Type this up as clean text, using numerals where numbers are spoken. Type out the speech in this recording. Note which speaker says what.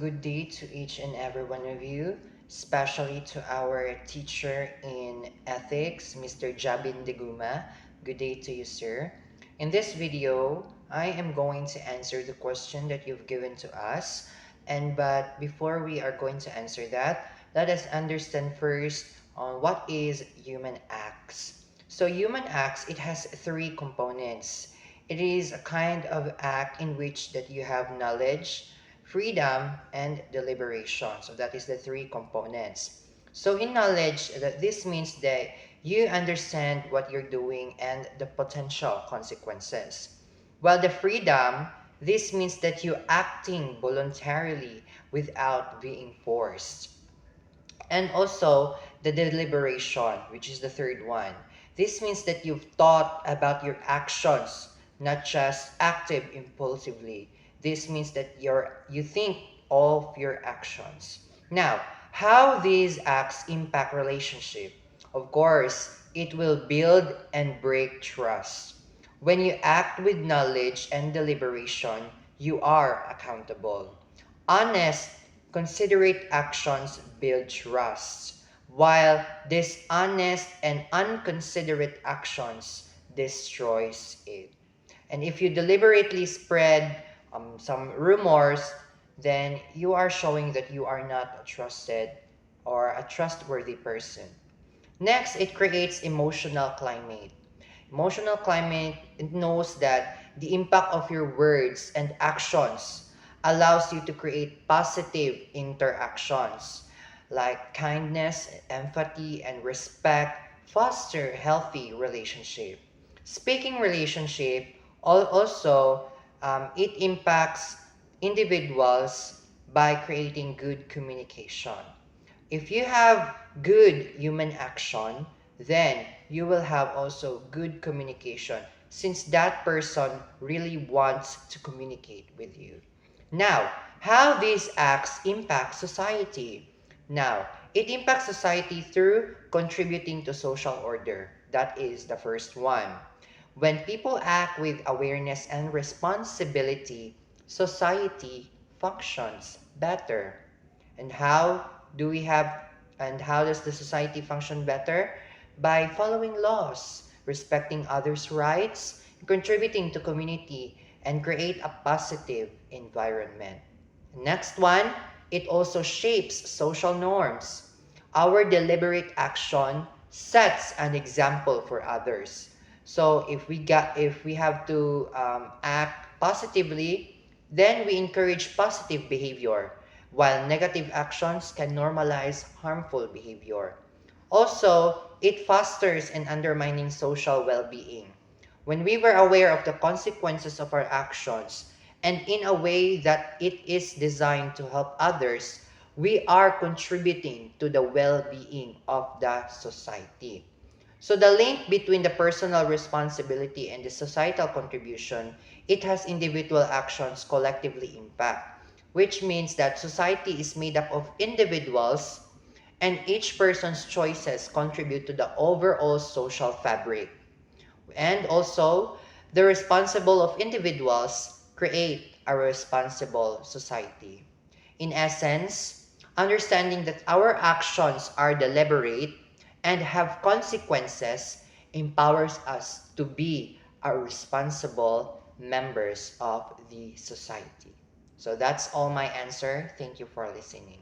Speaker 1: good day to each and every one of you, especially to our teacher in ethics, Mr. Jabin Deguma. Good day to you, sir. In this video, I am going to answer the question that you've given to us. But before we are going to answer that, let us understand first on what is human acts. So human acts, it has three components. It is a kind of act in which that you have knowledge, freedom, and deliberation. So that is the three components. So in knowledge, this means that you understand what you're doing and the potential consequences. While the freedom, this means that you're acting voluntarily without being forced. And also the deliberation, which is the third one. This means that you've thought about your actions, not just active impulsively. This means that you think of your actions. Now, how these acts impact relationship? Of course, it will build and break trust. When you act with knowledge and deliberation, you are accountable. Honest, considerate actions build trust, while dishonest and unconsiderate actions destroys it. And if you deliberately spread some rumors, then you are showing that you are not a trusted or a trustworthy person. Next, it creates emotional climate. Emotional climate, it knows that the impact of your words and actions allows you to create positive interactions like kindness, empathy, and respect foster healthy relationship. Speaking relationship also it impacts individuals by creating good communication. If you have good human action, then you will have also good communication since that person really wants to communicate with you. Now, how these acts impact society? Now, it impacts society through contributing to social order. That is the first one. When people act with awareness and responsibility, society functions better. And do we have how does the society function better? By following laws, respecting others' rights, contributing to community, and create a positive environment. Next one, it also shapes social norms. Our deliberate action sets an example for others. So if we have to act positively, then we encourage positive behavior, while negative actions can normalize harmful behavior. Also, it fosters and undermining social well-being. When we were aware of the consequences of our actions and in a way that it is designed to help others, we are contributing to the well-being of the society. So the link between the personal responsibility and the societal contribution, it has individual actions collectively impact, which means that society is made up of individuals and each person's choices contribute to the overall social fabric. And also, the responsible of individuals create a responsible society. In essence, understanding that our actions are deliberate and have consequences empowers us to be a responsible members of the society. So that's all my answer. Thank you for listening.